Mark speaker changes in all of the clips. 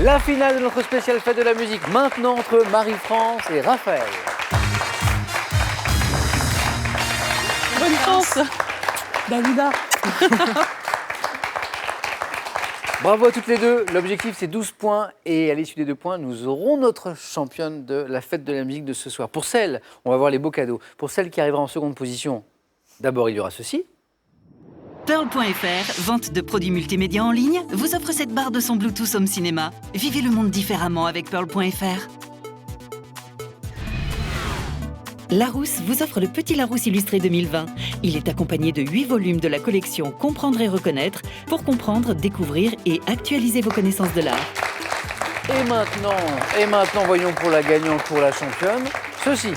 Speaker 1: La finale de notre spéciale fête de la musique, maintenant entre Marie-France et Raphaël.
Speaker 2: Bonne chance, Davida.
Speaker 1: Bravo à toutes les deux. L'objectif, c'est 12 points. Et à l'issue des 2 points, nous aurons notre championne de la fête de la musique de ce soir. Pour celle, on va voir les beaux cadeaux. Pour celle qui arrivera en seconde position, d'abord, il y aura ceci.
Speaker 3: Pearl.fr, vente de produits multimédia en ligne, vous offre cette barre de son Bluetooth Home Cinéma. Vivez le monde différemment avec Pearl.fr. Larousse vous offre le Petit Larousse illustré 2020. Il est accompagné de 8 volumes de la collection Comprendre et reconnaître pour comprendre, découvrir et actualiser vos connaissances de l'art.
Speaker 1: Et maintenant, voyons pour la gagnante, pour la championne, ceci.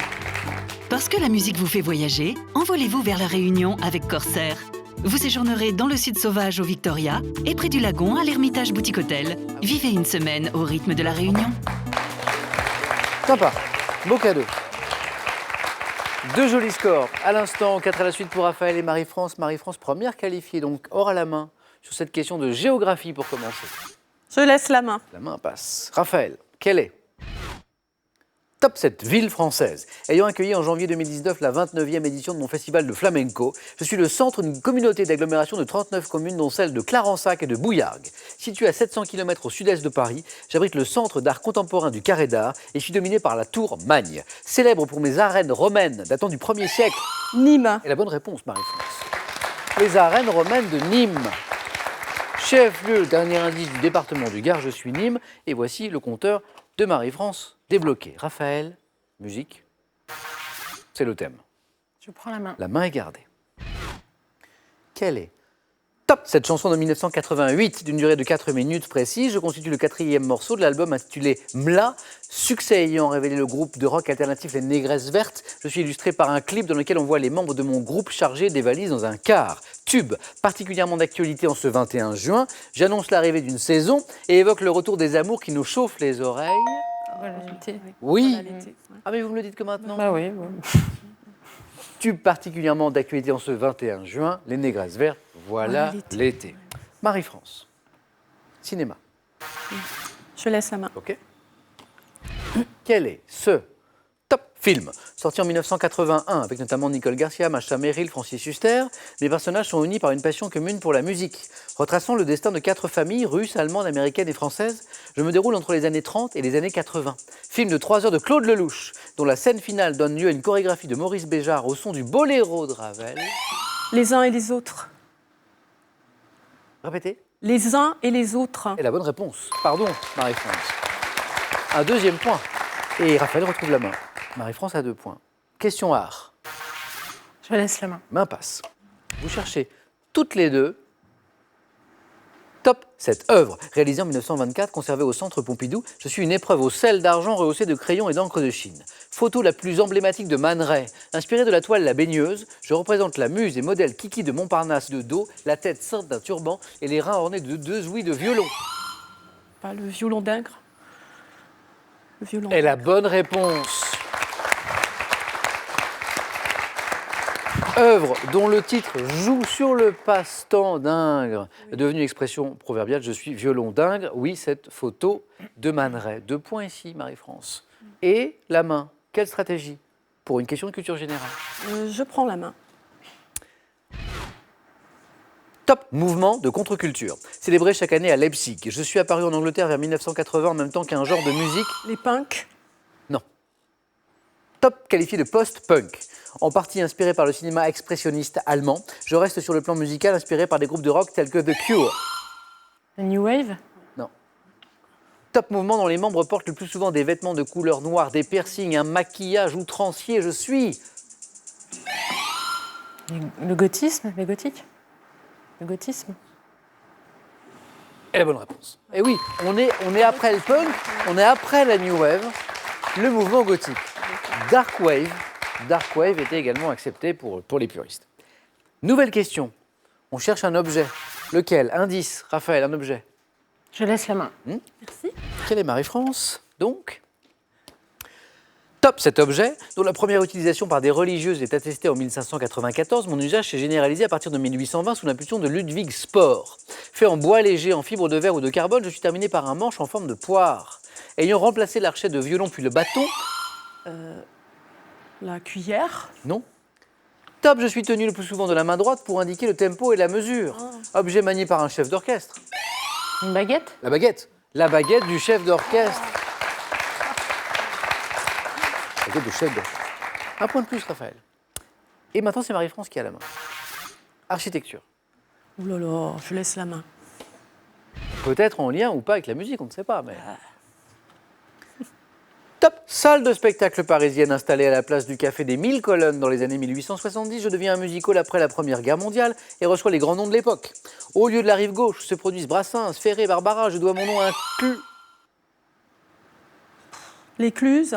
Speaker 3: Parce que la musique vous fait voyager, envolez-vous vers la Réunion avec Corsair. Vous séjournerez dans le sud sauvage au Victoria et près du lagon à l'Hermitage Boutique Hôtel. Vivez une semaine au rythme de la Réunion.
Speaker 1: Sympa, beau cadeau. 2 jolis scores. À l'instant, 4 à la suite pour Raphaël et Marie-France. Marie-France, première qualifiée, donc or à la main sur cette question de géographie pour commencer.
Speaker 2: Je laisse la main.
Speaker 1: La main passe. Raphaël, quelle est top 7 ville française ayant accueilli en janvier 2019 la 29e édition de mon festival de flamenco? Je suis le centre d'une communauté d'agglomération de 39 communes, dont celle de Clarensac et de Bouillargues. Situé à 700 km au sud-est de Paris, j'abrite le centre d'art contemporain du Carré d'Art et suis dominé par la tour Magne. Célèbre pour mes arènes romaines datant du 1er siècle.
Speaker 2: Nîmes.
Speaker 1: Et la bonne réponse, Marie-France. Les arènes romaines de Nîmes. Chef-lieu, dernier indice du département du Gard, je suis Nîmes. Et voici le compteur de Marie-France débloqué. Raphaël, musique, c'est le thème.
Speaker 2: Je prends la main.
Speaker 1: La main est gardée. Quelle est top cette chanson de 1988 d'une durée de 4 minutes précise? Je constitue le 4e morceau de l'album intitulé Mla, succès ayant révélé le groupe de rock alternatif Les Négresses Vertes. Je suis illustré par un clip dans lequel on voit les membres de mon groupe charger des valises dans un car. Tube, particulièrement d'actualité en ce 21 juin. J'annonce l'arrivée d'une saison et évoque le retour des amours qui nous chauffent les oreilles.
Speaker 2: Voilà l'été.
Speaker 1: Oui.
Speaker 2: Voilà l'été.
Speaker 1: Ah mais vous me le dites que maintenant.
Speaker 2: Bah oui.
Speaker 1: Tube particulièrement d'actualité en ce 21 juin, Les Négresses Vertes, voilà l'été. Marie-France, cinéma.
Speaker 2: Je laisse la main.
Speaker 1: Ok. Quel est ce top film sorti en 1981 avec notamment Nicole Garcia, Macha Merrill, Francis Huster? Les personnages sont unis par une passion commune pour la musique. Retraçant le destin de 4 familles, russes, allemandes, américaines et françaises, je me déroule entre les années 30 et les années 80. Film de 3 heures de Claude Lelouch, dont la scène finale donne lieu à une chorégraphie de Maurice Béjart au son du boléro de Ravel.
Speaker 2: Les uns et les autres.
Speaker 1: Répétez.
Speaker 2: Les uns et les autres.
Speaker 1: Et la bonne réponse. Pardon, Marie-France. Un 2e point. Et Raphaël retrouve la main. Marie-France a 2 points. Question art.
Speaker 2: Je laisse la main.
Speaker 1: Main passe. Vous cherchez toutes les deux top cette œuvre, réalisée en 1924, conservée au Centre Pompidou. Je suis une épreuve au sel d'argent rehaussée de crayons et d'encre de Chine. Photo la plus emblématique de Man Ray. Inspirée de la toile La Baigneuse, je représente la muse et modèle Kiki de Montparnasse de dos, la tête ceinte d'un turban et les reins ornés de 2 ouïes de violon.
Speaker 2: Pas le violon d'Ingres. Le violon.
Speaker 1: Et la bonne réponse. Œuvre dont le titre joue sur le passe-temps d'Ingres, devenue expression proverbiale, je suis violon d'Ingres. Oui, cette photo de Man Ray. 2 points ici, Marie-France. Et la main, quelle stratégie pour une question de culture générale?
Speaker 2: Je prends la main.
Speaker 1: Top mouvement de contre-culture, célébré chaque année à Leipzig. Je suis apparu en Angleterre vers 1980 en même temps qu'un genre de musique.
Speaker 2: Les punks.
Speaker 1: Non. Top qualifié de post-punk. En partie inspiré par le cinéma expressionniste allemand, je reste sur le plan musical inspiré par des groupes de rock tels que The Cure.
Speaker 2: La New Wave.
Speaker 1: Non. Top mouvement dont les membres portent le plus souvent des vêtements de couleur noire, des piercings, un maquillage outrancier. Je suis...
Speaker 2: Le gothisme, les gothiques. Le gothisme.
Speaker 1: Et la bonne réponse. Et oui, on est après le punk, on est après la New Wave, le mouvement gothique. Dark Wave était également accepté pour les puristes. Nouvelle question. On cherche un objet. Lequel? Indice. Raphaël, un objet.
Speaker 2: Je laisse la main. Merci.
Speaker 1: Quelle est Marie-France, donc? Top cet objet, dont la première utilisation par des religieuses est attestée en 1594, mon usage s'est généralisé à partir de 1820 sous l'impulsion de Ludwig Spohr. Fait en bois léger, en fibre de verre ou de carbone, je suis terminé par un manche en forme de poire. Ayant remplacé l'archet de violon puis le bâton,
Speaker 2: La cuillère.
Speaker 1: non. Top, je suis tenu le plus souvent de la main droite pour indiquer le tempo et la mesure. Objet manié par un chef d'orchestre.
Speaker 4: Une baguette?
Speaker 1: La baguette. La baguette du chef d'orchestre. La baguette du chef d'orchestre. Un point de plus, Raphaël. Et maintenant, c'est Marie-France qui a la main. Architecture.
Speaker 2: Oh là là, je laisse la main.
Speaker 1: Peut-être en lien ou pas avec la musique, on ne sait pas, mais... Top! Salle de spectacle parisienne installée à la place du Café des 1000 Colonnes dans les années 1870. Je deviens un musical après la Première Guerre mondiale et reçois les grands noms de l'époque. Au lieu de la rive gauche se produisent Brassens, Ferré, Barbara. Je dois mon nom à
Speaker 2: L'écluse.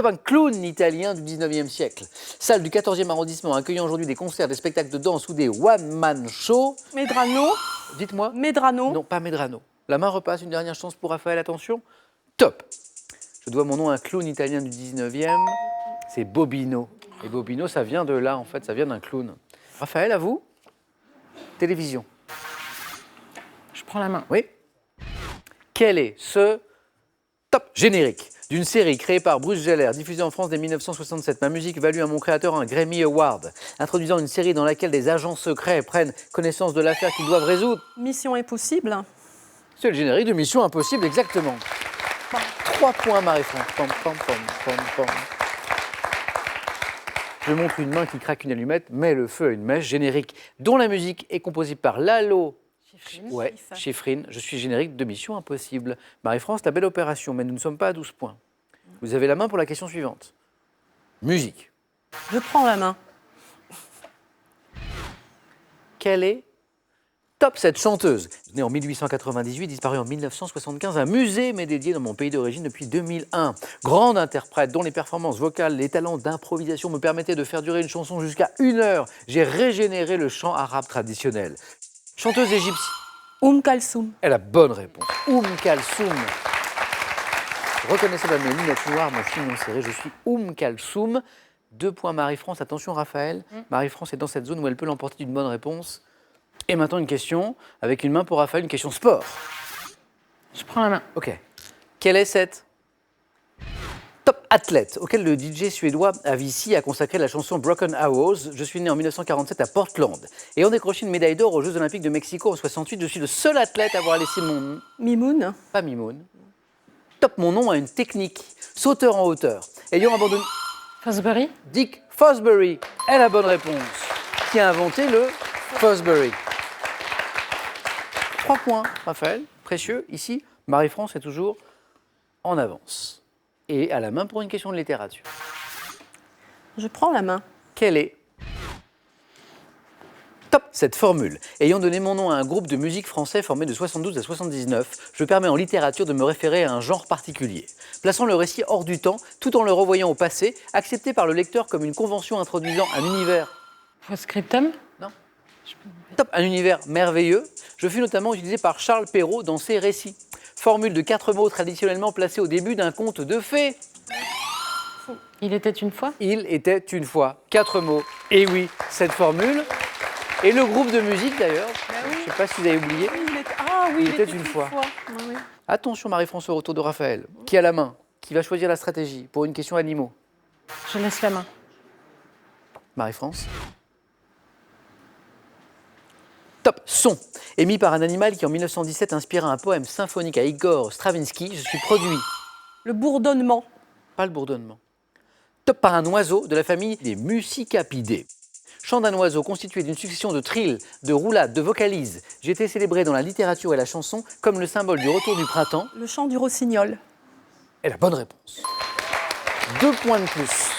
Speaker 1: un clown italien du 19e siècle. Salle du 14e arrondissement accueillant aujourd'hui des concerts, des spectacles de danse ou des one-man shows.
Speaker 2: Medrano.
Speaker 1: Dites-moi.
Speaker 2: Medrano.
Speaker 1: Non, pas Medrano. La main repasse, une dernière chance pour Raphaël, attention. Top. Je dois mon nom à un clown italien du 19e, c'est Bobino. Et Bobino, ça vient de là, en fait, ça vient d'un clown. Raphaël, à vous. Télévision.
Speaker 4: Je prends la main.
Speaker 1: Oui. Quel est ce top générique d'une série créée par Bruce Geller, diffusée en France dès 1967? Ma musique valut à mon créateur un Grammy Award, introduisant une série dans laquelle des agents secrets prennent connaissance de l'affaire qu'ils doivent résoudre.
Speaker 2: Mission Impossible.
Speaker 1: C'est le générique de Mission Impossible, exactement. 3 points, Marie-France. Pom, pom, pom, pom, pom. Je montre une main qui craque une allumette, met le feu à une mèche. Générique dont la musique est composée par Lalo. Ouais, Schifrin. Je suis générique de Mission Impossible. Marie-France, la belle opération, mais nous ne sommes pas à 12 points. Vous avez la main pour la question suivante. Musique.
Speaker 2: Je prends la main.
Speaker 1: Quelle est top cette chanteuse? Née en 1898, disparue en 1975, un musée m'est dédié dans mon pays d'origine depuis 2001. Grande interprète dont les performances vocales, les talents d'improvisation me permettaient de faire durer une chanson jusqu'à 1 heure. J'ai régénéré le chant arabe traditionnel. Chanteuse égyptienne.
Speaker 2: Kalsoum.
Speaker 1: Elle a bonne réponse. Kalsoum. Reconnaissable à mes lunettes noires, mon chignon serré, je suis Kalsoum. 2 points Marie-France. Attention Raphaël, Marie-France est dans cette zone où elle peut l'emporter d'une bonne réponse. Et maintenant une question, avec une main pour Raphaël, une question sport.
Speaker 4: Je prends la main.
Speaker 1: Ok. Quelle est cette top athlète auquel le DJ suédois Avicii a consacré la chanson Broken Arrows? Je suis né en 1947 à Portland. Et en décroché une médaille d'or aux Jeux Olympiques de Mexico en 68, je suis le seul athlète à avoir laissé mon...
Speaker 2: Mimoun.
Speaker 1: Pas Mimoun. Top mon nom à une technique. Sauteur en hauteur. Ayant abandonné...
Speaker 4: Fosbury?
Speaker 1: Dick Fosbury est la bonne réponse. Qui a inventé le Fosbury. 3 points, Raphaël. Précieux. Ici, Marie-France est toujours en avance. Et à la main pour une question de littérature.
Speaker 2: Je prends la main.
Speaker 1: Quelle est top cette formule? Ayant donné mon nom à un groupe de musique français formé de 72 à 79, je permets en littérature de me référer à un genre particulier, plaçant le récit hors du temps, tout en le revoyant au passé, accepté par le lecteur comme une convention introduisant un univers.
Speaker 4: Post-scriptum?
Speaker 1: Non. Top, un univers merveilleux. Je fus notamment utilisé par Charles Perrault dans ses récits. Formule de 4 mots traditionnellement placée au début d'un conte de fées.
Speaker 4: Il était une fois?
Speaker 1: Il était une fois. 4 mots. Et oui, cette formule. Et le groupe de musique d'ailleurs. Je ne sais pas si vous avez oublié.
Speaker 2: Il
Speaker 1: était une fois.
Speaker 2: Oui.
Speaker 1: Attention Marie-France au retour de Raphaël. Qui a la main? Qui va choisir la stratégie pour une question animaux?
Speaker 4: Je laisse la main.
Speaker 1: Marie-France. Top, son, émis par un animal qui en 1917 inspira un poème symphonique à Igor Stravinsky. Je suis produit.
Speaker 2: Le bourdonnement.
Speaker 1: Pas le bourdonnement. Top par un oiseau de la famille des Muscipidés. Chant d'un oiseau constitué d'une succession de trilles, de roulades, de vocalises. J'ai été célébré dans la littérature et la chanson comme le symbole du retour du printemps.
Speaker 2: Le chant du rossignol.
Speaker 1: Et la bonne réponse. 2 points de plus.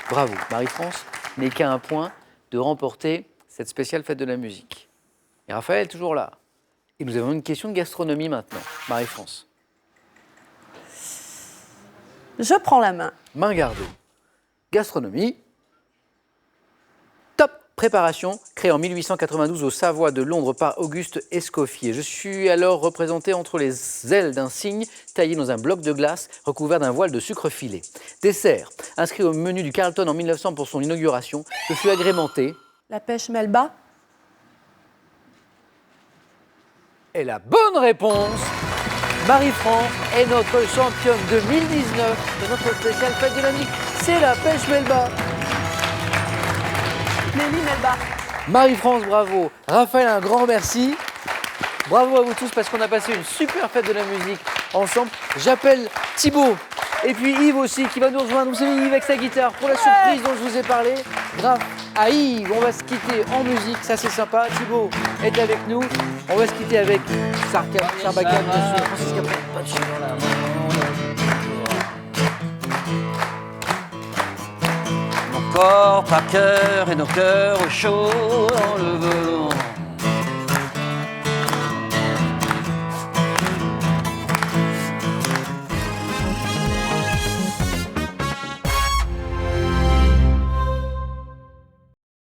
Speaker 1: Bravo, Marie-France n'est qu'à un point de remporter cette spéciale fête de la musique. Et Raphaël est toujours là. Et nous avons une question de gastronomie maintenant. Marie-France.
Speaker 2: Je prends la main.
Speaker 1: Main gardée. Gastronomie. Top Préparation, créée en 1892 au Savoie de Londres par Auguste Escoffier. Je suis alors représenté entre les ailes d'un cygne taillé dans un bloc de glace recouvert d'un voile de sucre filé. Dessert, inscrit au menu du Carlton en 1900 pour son inauguration, je fus agrémenté.
Speaker 2: La pêche Melba.
Speaker 1: Et la bonne réponse, Marie-France est notre championne 2019 de notre spéciale fête de la musique. C'est la pêche Melba.
Speaker 2: Mélie Melba.
Speaker 1: Marie-France, bravo. Raphaël, un grand merci. Bravo à vous tous parce qu'on a passé une super fête de la musique ensemble. J'appelle Thibaut et puis Yves aussi qui va nous rejoindre. Vous savez, Yves avec sa guitare pour la surprise dont je vous ai parlé. Grâce à Yves, on va se quitter en musique. Ça, c'est sympa. Thibaut est avec nous. On va se quitter avec Sarbacane, bien sûr. Francis Cabrel, pas de chance.
Speaker 5: Corps par cœur et nos cœurs chauds dans le velours.